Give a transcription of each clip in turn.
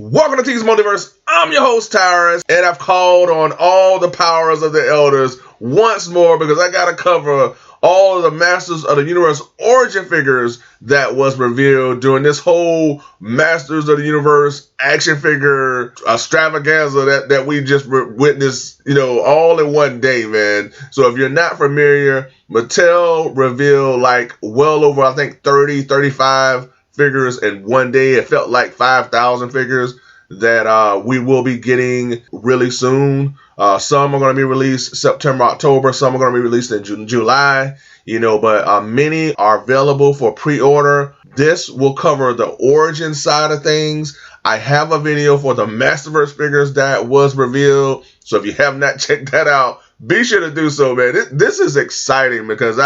Welcome to T's Multiverse. I'm your host, Tyrus, and I've called on all the powers of the elders once more because I gotta cover all of the Masters of the Universe origin figures that was revealed during this whole Masters of the Universe action figure extravaganza that we just witnessed, all in one day, man. So if you're not familiar, Mattel revealed like well over, I think, 35 figures in one day. It felt like 5,000 figures that we will be getting really soon. Some are going to be released September, October. Some are going to be released in June, July. But many are available for pre-order. This will cover the origin side of things. I have a video for the Masterverse figures that was revealed. So if you have not checked that out, be sure to do so, man. This is exciting because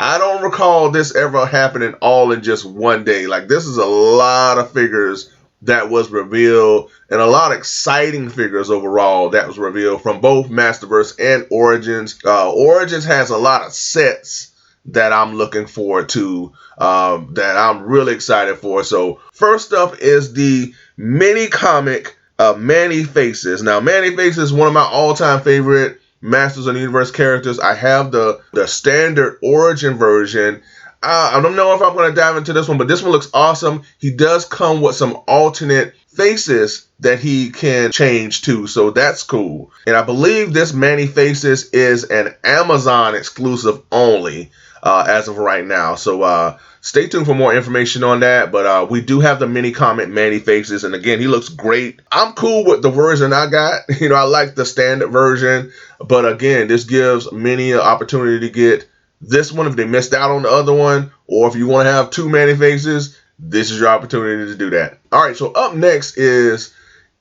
I don't recall this ever happening all in just one day. Like, this is a lot of figures that was revealed and a lot of exciting figures overall that was revealed from both Masterverse and Origins. Origins has a lot of sets that I'm looking forward to, that I'm really excited for. So first up is the mini comic Manny Faces. Now, Manny Faces is one of my all-time favorite Masters of the Universe characters. I have the standard origin version. I don't know if I'm going to dive into this one, but this one looks awesome. He does come with some alternate faces that he can change to, so that's cool. And I believe this Manny Faces is an Amazon exclusive only as of right now. So stay tuned for more information on that. But we do have the mini comic Manny Faces, and again, he looks great. I'm cool with the version I got. I like the standard version, but again, this gives many an opportunity to get this one if they missed out on the other one, or if you want to have two Manny Faces, this is your opportunity to do that. All right, so up next is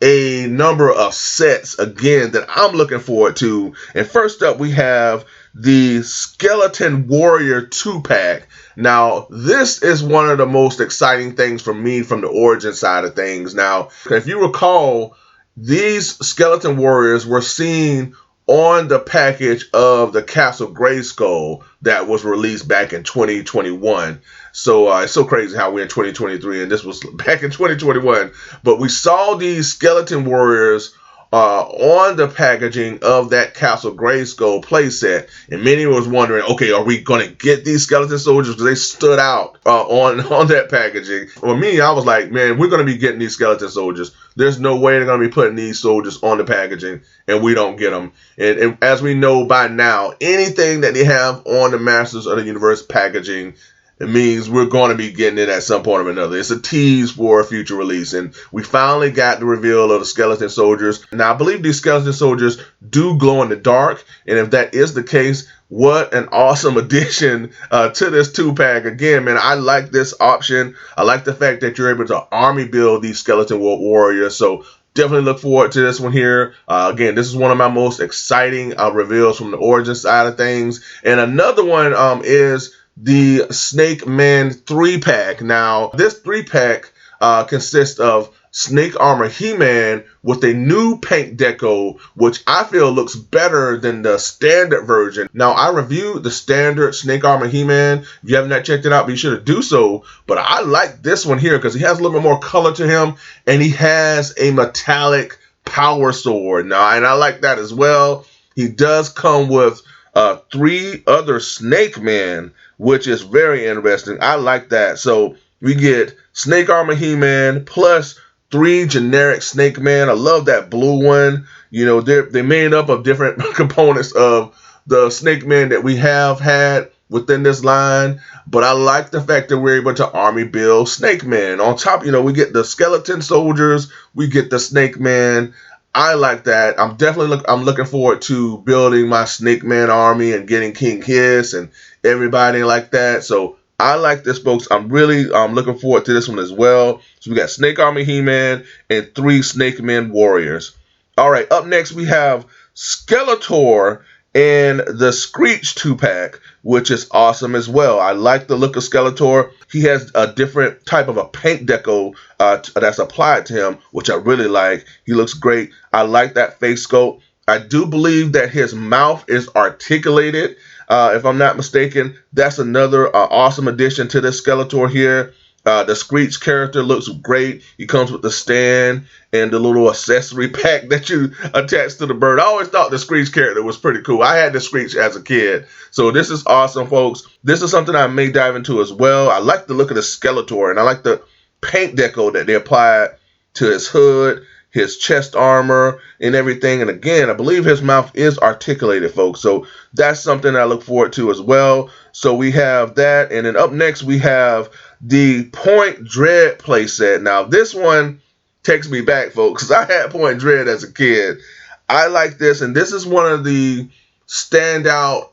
a number of sets, again, that I'm looking forward to. And first up, we have the Skeleton Warrior 2-pack. Now, this is one of the most exciting things for me from the origin side of things. Now, if you recall, these Skeleton Warriors were seen on the package of the Castle Grayskull that was released back in 2021. So it's so crazy how we're in 2023 and this was back in 2021. But we saw these Skeleton Warriors on the packaging of that Castle Grayskull playset, and many was wondering, okay, are we going to get these skeleton soldiers? Because they stood out on that packaging. For me, I was like, man, we're going to be getting these skeleton soldiers. There's no way they're going to be putting these soldiers on the packaging and we don't get them. And as we know by now, anything that they have on the Masters of the Universe packaging, it means we're going to be getting it at some point or another. It's a tease for a future release. And we finally got the reveal of the skeleton soldiers. Now, I believe these skeleton soldiers do glow in the dark. And if that is the case, what an awesome addition to this 2-pack. Again, man, I like this option. I like the fact that you're able to army build these skeleton warriors. So definitely look forward to this one here. Again, this is one of my most exciting reveals from the origin side of things. And another one is the Snake Man 3-pack. Now, this 3-pack consists of Snake Armor He-Man with a new paint deco, which I feel looks better than the standard version. Now, I reviewed the standard Snake Armor He-Man. If you have not checked it out, be sure to do so. But I like this one here because he has a little bit more color to him, and he has a metallic power sword. Now, and I like that as well. He does come with 3 other Snake Men, which is very interesting. I like that. So we get Snake Armor He-Man plus 3 generic Snake Men. I love that blue one. They're made up of different components of the Snake Men that we have had within this line. But I like the fact that we're able to army build Snake Men. On top, we get the skeleton soldiers. We get the Snake Men. I like that. I'm looking forward to building my Snake Man army and getting King Hiss and everybody like that. So I like this, folks. I'm really looking forward to this one as well. So we got Snake Army He-Man and 3 Snake Men warriors. All right, up next we have Skeletor and the Screech 2-pack, which is awesome as well. I like the look of Skeletor. He has a different type of a paint deco that's applied to him, which I really like. He looks great. I like that face sculpt. I do believe that his mouth is articulated, if I'm not mistaken. That's another awesome addition to this Skeletor here. The Screech character looks great. He comes with the stand and the little accessory pack that you attach to the bird. I always thought the Screech character was pretty cool. I had the Screech as a kid. So this is awesome, folks. This is something I may dive into as well. I like the look of the Skeletor, and I like the paint deco that they applied to his hood, his chest armor, and everything. And again, I believe his mouth is articulated, folks. So that's something I look forward to as well. So we have that. And then up next, we have the Point Dread playset. Now, this one takes me back, folks, because I had Point Dread as a kid. I like this, and this is one of the standout,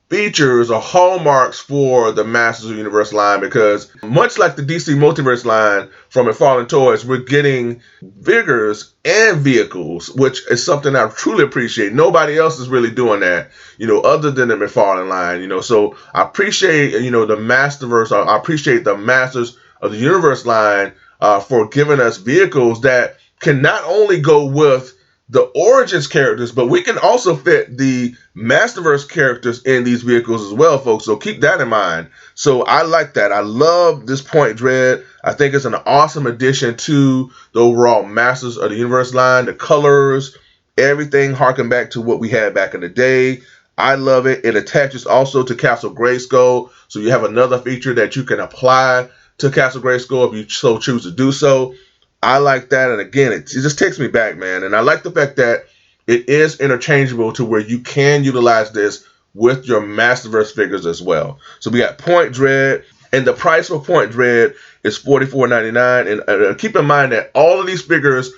features or hallmarks for the Masters of the Universe line, because much like the DC Multiverse line from McFarlane Toys, we're getting figures and vehicles, which is something I truly appreciate. Nobody else is really doing that, other than the McFarlane line, so I appreciate, the Masterverse. I appreciate the Masters of the Universe line for giving us vehicles that can not only go with the Origins characters, but we can also fit the Masterverse characters in these vehicles as well, folks. So keep that in mind. So I like that. I love this Point Dread. I think it's an awesome addition to the overall Masters of the Universe line. The colors, everything harken back to what we had back in the day. I love it. It attaches also to Castle Grayskull, so you have another feature that you can apply to Castle Grayskull if you so choose to do so. I like that, and again, it just takes me back, man. And I like the fact that it is interchangeable to where you can utilize this with your Masterverse figures as well. So we got Point Dread, and the price for Point Dread is $44.99. And keep in mind that all of these figures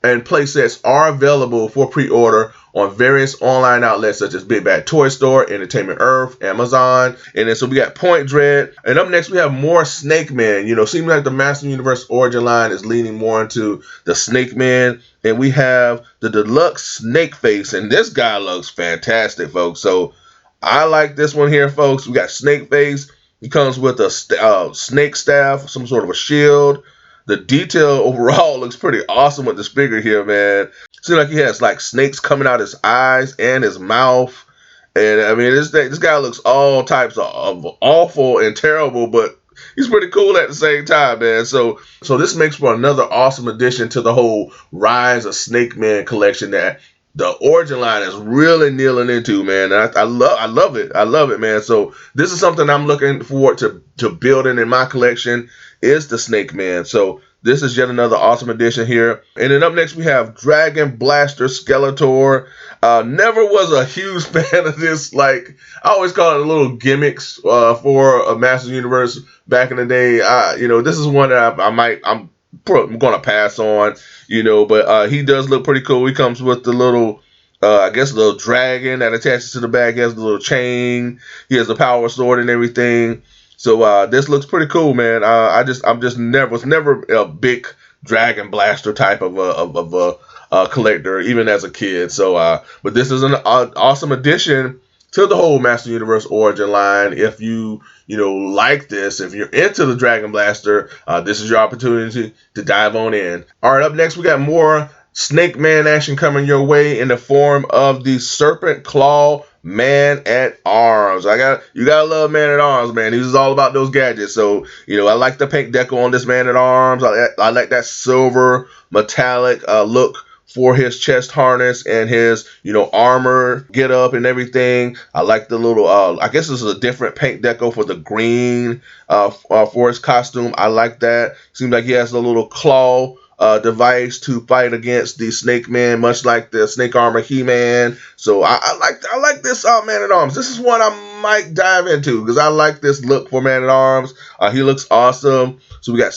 and playsets are available for pre-order on various online outlets such as Big Bad Toy Store, Entertainment Earth, Amazon. And then so we got Point Dread. And up next we have more Snake Man. Seems like the Master Universe Origin line is leaning more into the Snake Man. And we have the deluxe Snake Face. And this guy looks fantastic, folks. So I like this one here, folks. We got Snake Face. He comes with a snake staff, some sort of a shield. The detail overall looks pretty awesome with this figure here, man. Seems like he has like snakes coming out his eyes and his mouth. And I mean, this guy looks all types of awful and terrible, but he's pretty cool at the same time, man. So this makes for another awesome addition to the whole Rise of Snake Man collection that the Origin line is really kneeling into, man. And I love it. I love it, man. So this is something I'm looking forward to building in my collection, is the Snake Man. So this is yet another awesome addition here. And then up next we have Dragon Blaster Skeletor. Never was a huge fan of this. Like, I always call it a little gimmicks for a Masters Universe back in the day. This is one that I'm going to pass on, but he does look pretty cool. He comes with the little, little dragon that attaches to the back. He has the little chain. He has the power sword and everything. So this looks pretty cool, man. Was never a big Dragon Blaster type of a collector, even as a kid. So, but this is an awesome addition to the whole Master Universe Origin line. If you like this, if you're into the Dragon Blaster, this is your opportunity to dive on in. All right, up next we got more Snake Man action coming your way in the form of the Serpent Claw Man at Arms. You gotta love Man at Arms, man. He's all about those gadgets. So I like the paint deco on this Man at Arms. I like that silver metallic look for his chest harness and his armor get up and everything. I like the little I guess this is a different paint deco for the green for his costume. I like that. Seems like he has a little claw device to fight against the Snake Man, much like the Snake Armor He-Man. So I like this Man at Arms. This is one I might dive into because I like this look for Man at Arms. He looks awesome. So we got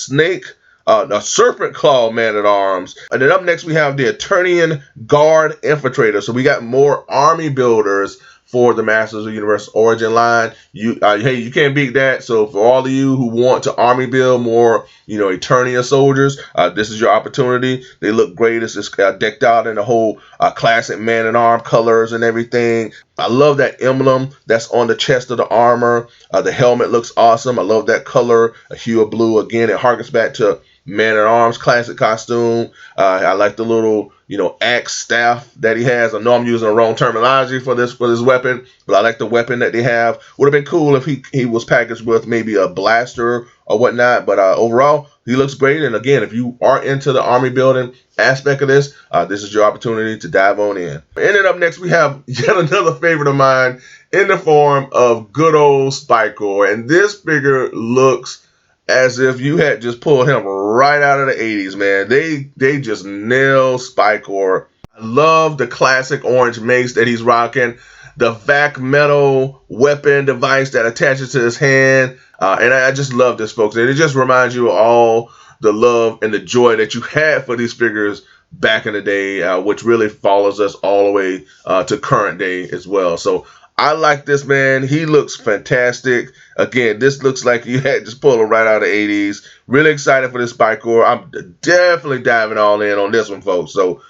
a Serpent Claw Man at Arms, and then up next we have the Eternian Guard Infiltrator. So we got more army builders for the Masters of the Universe Origin line. You can't beat that. So for all of you who want to army build more, Eternia soldiers, this is your opportunity. They look great. It's just decked out in the whole classic Man at Arms colors and everything. I love that emblem that's on the chest of the armor. The helmet looks awesome. I love that color, a hue of blue. Again, it harkens back to Man at Arms classic costume. I like the little axe staff that he has. I know I'm using the wrong terminology for this weapon, but I like the weapon that they have. Would have been cool if he was packaged with maybe a blaster or whatnot, but overall, he looks great. And again, if you are into the army building aspect of this is your opportunity to dive on in. And then up next, we have yet another favorite of mine in the form of good old Spycore. And this figure looks as if you had just pulled him right out of the 80s, man. They just nailed Spycore. I love the classic orange mace that he's rocking, the vac metal weapon device that attaches to his hand, and I just love this, folks. And it just reminds you of all the love and the joy that you had for these figures back in the day, which really follows us all the way to current day as well. So I like this, man. He looks fantastic. Again, this looks like you had just pulled him right out of the 80s. Really excited for this Spycore. I'm definitely diving all in on this one, folks. So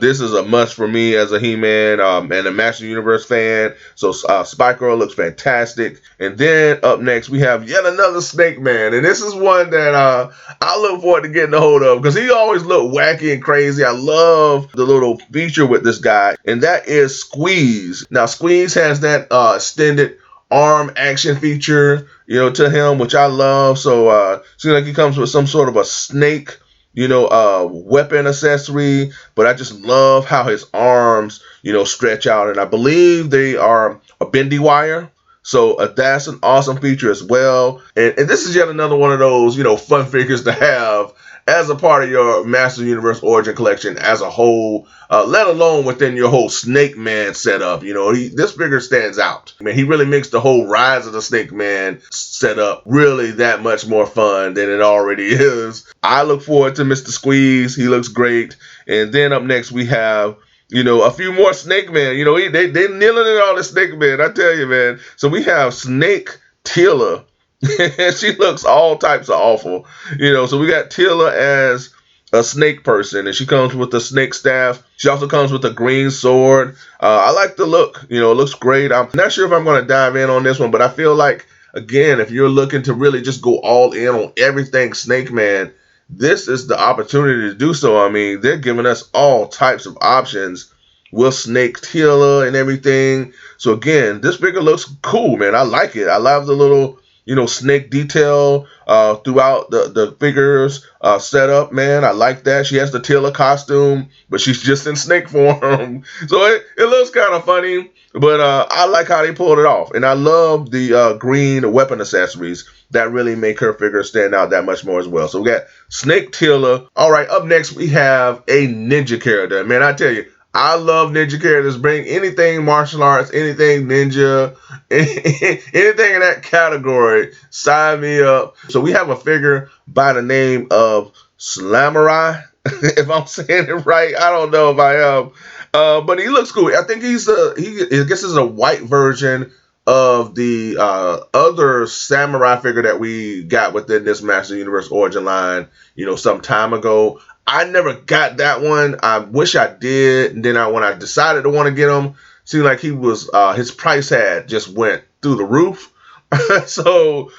this is a must for me as a He-Man and a Master Universe fan. So Spycore looks fantastic. And then up next, we have yet another Snake Man. And this is one that I look forward to getting a hold of because he always looked wacky and crazy. I love the little feature with this guy, and that is Squeeze. Now, Squeeze has that extended arm action feature, to him, which I love. So seems like he comes with some sort of a snake weapon accessory, but I just love how his arms, stretch out, and I believe they are a bendy wire. So that's an awesome feature as well. And this is yet another one of those, fun figures to have as a part of your Master Universe Origin collection as a whole, let alone within your whole Snake Man setup. This figure stands out. I mean, he really makes the whole Rise of the Snake Man setup really that much more fun than it already is. I look forward to Mr. Squeeze. He looks great. And then up next, we have a few more Snake Men. They kneeling in all the Snake Men, I tell you, man. So we have Snake Tila. She looks all types of awful. So we got Tila as a snake person, and she comes with a snake staff. She also comes with a green sword. I like the look. It looks great. I'm not sure if I'm going to dive in on this one, but I feel like, again, if you're looking to really just go all in on everything Snake Man, this is the opportunity to do so. I mean, they're giving us all types of options with Snake Tila and everything. So again, this figure looks cool, man. I like it. I love the little snake detail throughout the figures setup, man. I like that. She has the Tila costume, but she's just in snake form. So it looks kind of funny, but I like how they pulled it off. And I love the green weapon accessories that really make her figure stand out that much more as well. So we got Snake Tila. All right, up next we have a ninja character. Man, I tell you, I love ninja characters. Bring anything martial arts, anything ninja, anything in that category, sign me up. So we have a figure by the name of Slamurai, if I'm saying it right. I don't know if I am, but he looks cool. I think I guess it's a white version of the other samurai figure that we got within this Master Universe Origin line, some time ago. I never got that one. I wish I did. And then when I decided to want to get him, seemed like he was his price had just went through the roof. So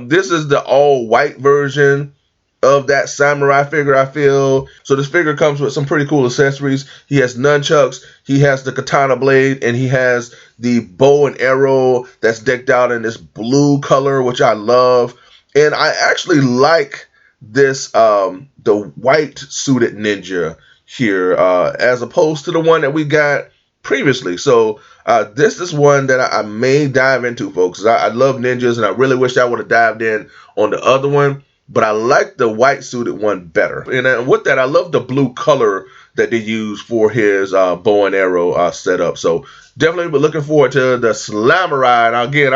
this is the all white version of that samurai figure, I feel. So this figure comes with some pretty cool accessories. He has nunchucks, he has the katana blade, and he has the bow and arrow that's decked out in this blue color, which I love. And I actually like this the white suited ninja here as opposed to the one that we got previously. So this is one that I may dive into, folks. I love ninjas, and I really wish I would have dived in on the other one, but I like the white suited one better. And with that, I love the blue color that they use for his bow and arrow setup. So definitely be looking forward to the Slamurai. And again,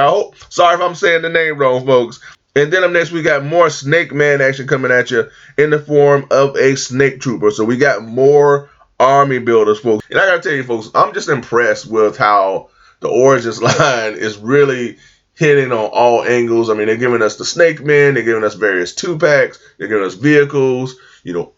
sorry if I'm saying the name wrong, folks. And then up next, we got more Snake Man action coming at you in the form of a Snake Trooper. So we got more army builders, folks. And I gotta tell you, folks, I'm just impressed with how the Origins line is really hitting on all angles. I mean, they're giving us the Snake Men, they're giving us various 2-packs, they're giving us vehicles,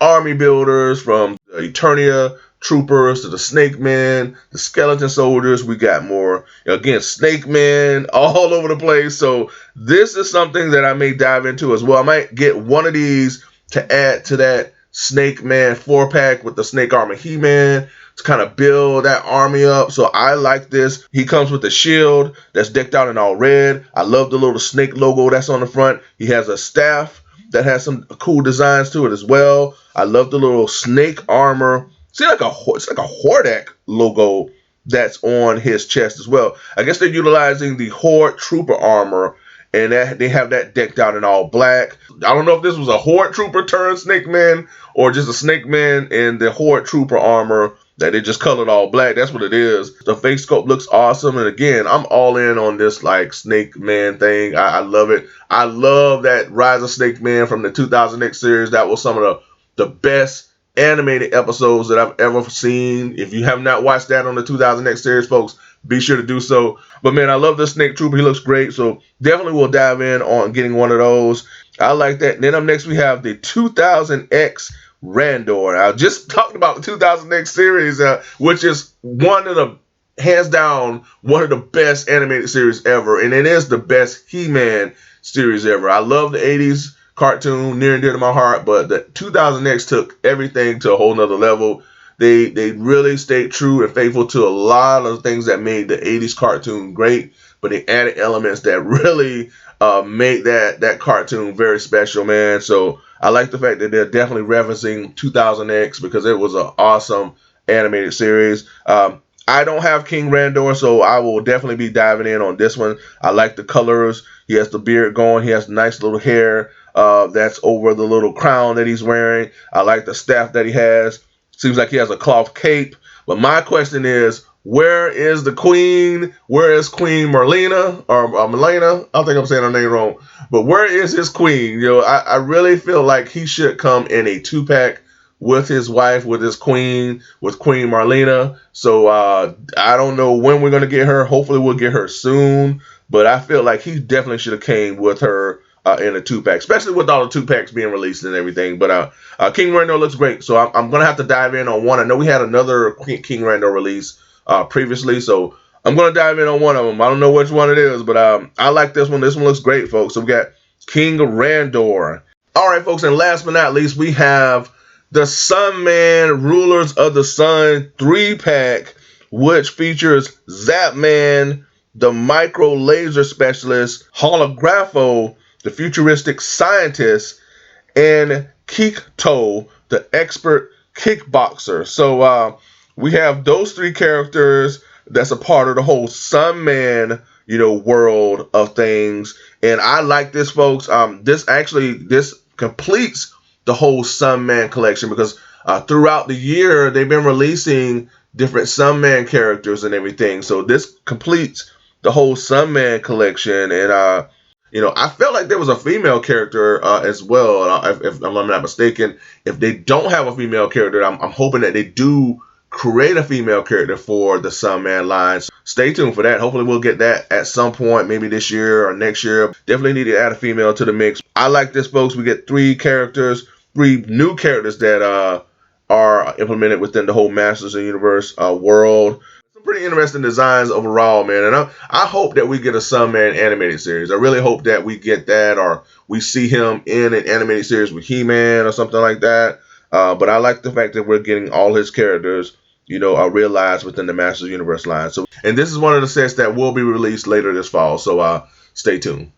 army builders from the Eternia Troopers to the Snake Men, the Skeleton Soldiers. We got more, again, Snake Men all over the place. So this is something that I may dive into as well. I might get one of these to add to that Snake Man 4-pack with the Snake Armor He-Man to kind of build that army up. So I like this. He comes with a shield that's decked out in all red. I love the little snake logo that's on the front. He has a staff that has some cool designs to it as well. I love the little snake armor. See, it's like a Hordak logo that's on his chest as well. I guess they're utilizing the Horde Trooper armor, and they have that decked out in all black. I don't know if this was a Horde Trooper turned Snake Man or just a Snake Man in the Horde Trooper armor that they just colored all black. That's what it is. The face sculpt looks awesome. And again, I'm all in on this like Snake Man thing. I love it. I love that Rise of Snake Man from the 2000X series. That was some of the best animated episodes that I've ever seen. If you have not watched that on the 2000X series, folks, be sure to do so. But man, I love the Snake Trooper. He looks great. So definitely we'll dive in on getting one of those. I like that. And then up next we have the 2000X Randor. I just talked about the 2000X series, which is one of the, hands down, one of the best animated series ever. And it is the best He-Man series ever. I love the 80s cartoon, near and dear to my heart, but the 2000X took everything to a whole nother level. They really stayed true and faithful to a lot of things that made the 80s cartoon great, but they added elements that really made that cartoon very special, man. So I like the fact that they're definitely referencing 2000X because it was an awesome animated series. I don't have King Randor, so I will definitely be diving in on this one. I like the colors. He has the beard going. He has nice little hair that's over the little crown that he's wearing. I like the staff that he has. Seems like he has a cloth cape. But my question is, where is the queen? Where is Queen Marlena? Or Marlena? I think I'm saying her name wrong. But where is his queen? You know, I really feel like he should come in a 2-pack with his wife, with his queen, with Queen Marlena. So I don't know when we're going to get her. Hopefully we'll get her soon. But I feel like he definitely should have came with her in a 2-pack, especially with all the 2-packs being released and everything. But King Randor looks great. So I'm going to have to dive in on one. I know we had another King Randor release previously. So I'm going to dive in on one of them. I don't know which one it is, but I like this one. This one looks great, folks. So we got King Randor. All right, folks. And last but not least, we have the Sun Man Rulers of the Sun 3-pack, which features Zap Man, the Micro Laser Specialist, Holographo, the Futuristic Scientist, and Kikto, the Expert Kickboxer. So we have those 3 characters that's a part of the whole Sun Man, world of things. And I like this, folks. This completes the whole Sun Man collection because throughout the year they've been releasing different Sun Man characters and everything. So this completes the whole Sun Man collection. And I felt like there was a female character as well. If I'm not mistaken, if they don't have a female character, I'm hoping that they do create a female character for the Sun Man line. So stay tuned for that. Hopefully we'll get that at some point, maybe this year or next year. Definitely need to add a female to the mix. I like this, folks. We get 3 characters, 3 new characters that are implemented within the whole Masters of the Universe world. Some pretty interesting designs overall, man. And I hope that we get a Sun Man animated series. I really hope that we get that, or we see him in an animated series with He-Man or something like that. But I like the fact that we're getting all his characters, are realized within the Masters Universe line. So, and this is one of the sets that will be released later this fall. So stay tuned.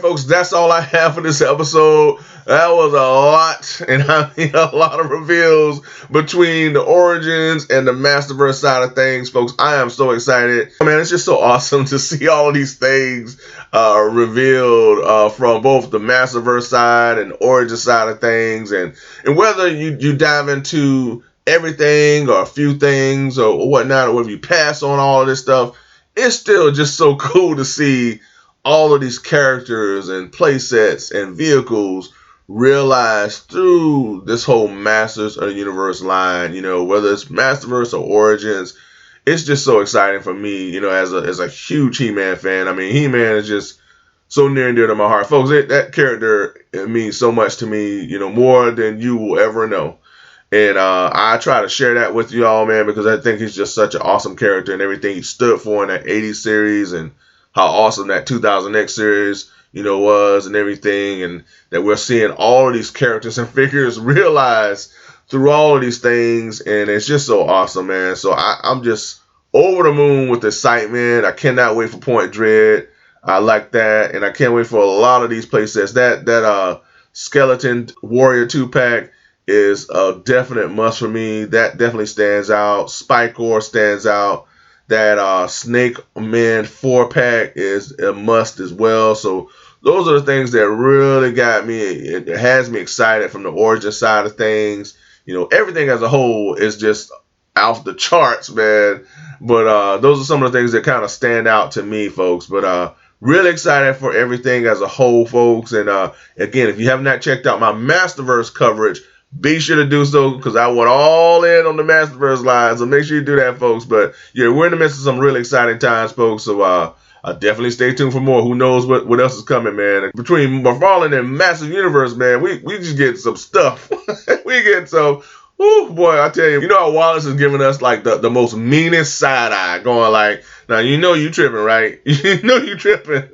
Folks, that's all I have for this episode. That was a lot, and I mean a lot of reveals between the Origins and the Masterverse side of things, folks. I am so excited. Man, it's just so awesome to see all of these things revealed from both the Masterverse side and Origin side of things, and whether you dive into everything or a few things or whatnot, or whether you pass on all of this stuff, it's still just so cool to see all of these characters and play sets and vehicles realized through this whole Masters of the Universe line, whether it's Masterverse or Origins, it's just so exciting for me, as a huge He-Man fan. I mean, He-Man is just so near and dear to my heart. Folks, that character, it means so much to me, more than you will ever know. And I try to share that with you all, man, because I think he's just such an awesome character and everything he stood for in that 80s series and how awesome that 2000X series, was and everything. And that we're seeing all of these characters and figures realized through all of these things. And it's just so awesome, man. So I'm just over the moon with excitement. I cannot wait for Point Dread. I like that. And I can't wait for a lot of these playsets. That Skeleton Warrior 2-pack is a definite must for me. That definitely stands out. Spikor stands out. That Snake Man 4-pack is a must as well. So those are the things that really got me. It has me excited from the Origin side of things. Everything as a whole is just off the charts, man. But those are some of the things that kind of stand out to me, folks. But really excited for everything as a whole, folks. And again, if you have not checked out my Masterverse coverage, be sure to do so, because I went all in on the Masterverse line. So make sure you do that, folks. But yeah, we're in the midst of some really exciting times, folks. So definitely stay tuned for more. Who knows what else is coming, man. Between McFarlane and Massive Universe, man, we just get some stuff. We get some. Ooh, boy, I tell you, how Wallace is giving us like the most meanest side eye, going like, now you tripping, right? You tripping.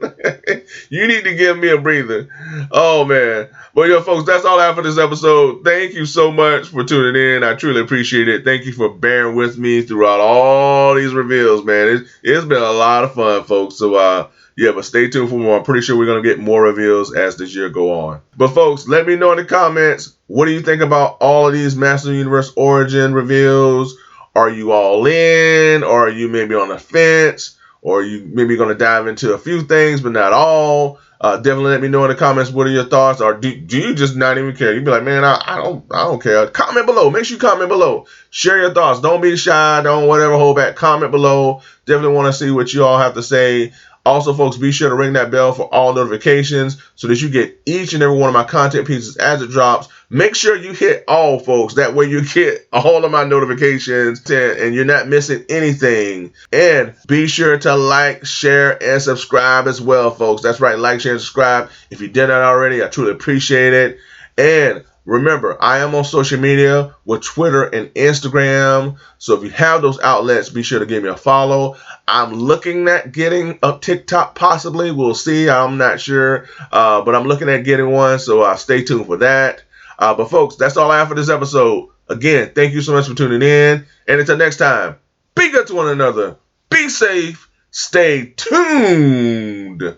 You need to give me a breather. Oh, man. Well, folks, that's all I have for this episode. Thank you so much for tuning in. I truly appreciate it. Thank you for bearing with me throughout all these reveals, man. It's been a lot of fun, folks. So, yeah, but stay tuned for more. I'm pretty sure we're going to get more reveals as this year go on. But, folks, let me know in the comments, what do you think about all of these Master Universe Origin reveals? Are you all in? Or are you maybe on the fence? Or are you maybe going to dive into a few things, but not all? Definitely let me know in the comments, what are your thoughts? Or do you just not even care? You be like, man, I don't care. Comment below. Make sure you comment below. Share your thoughts. Don't be shy. Don't whatever hold back. Comment below. Definitely want to see what you all have to say. Also, folks, be sure to ring that bell for all notifications so that you get each and every one of my content pieces as it drops. Make sure you hit all, folks. That way you get all of my notifications and you're not missing anything. And be sure to like, share, and subscribe as well, folks. That's right. Like, share, and subscribe. If you did that already, I truly appreciate it. And remember, I am on social media with Twitter and Instagram. So if you have those outlets, be sure to give me a follow. I'm looking at getting a TikTok possibly. We'll see. I'm not sure. But I'm looking at getting one. So stay tuned for that. But folks, that's all I have for this episode. Again, thank you so much for tuning in. And until next time, be good to one another. Be safe. Stay tuned.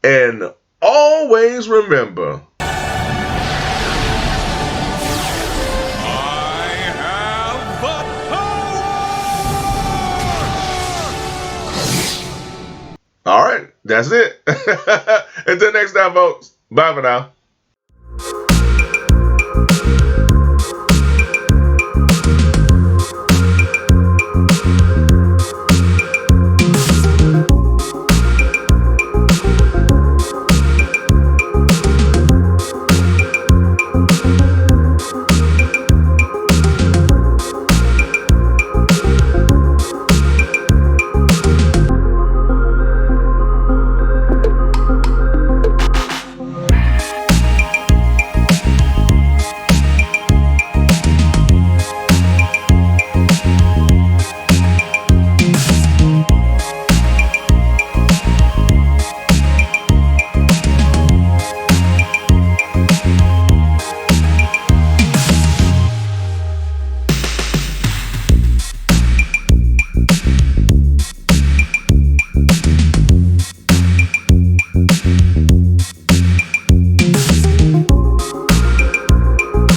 And always remember, all right, that's it. Until next time, folks. Bye for now.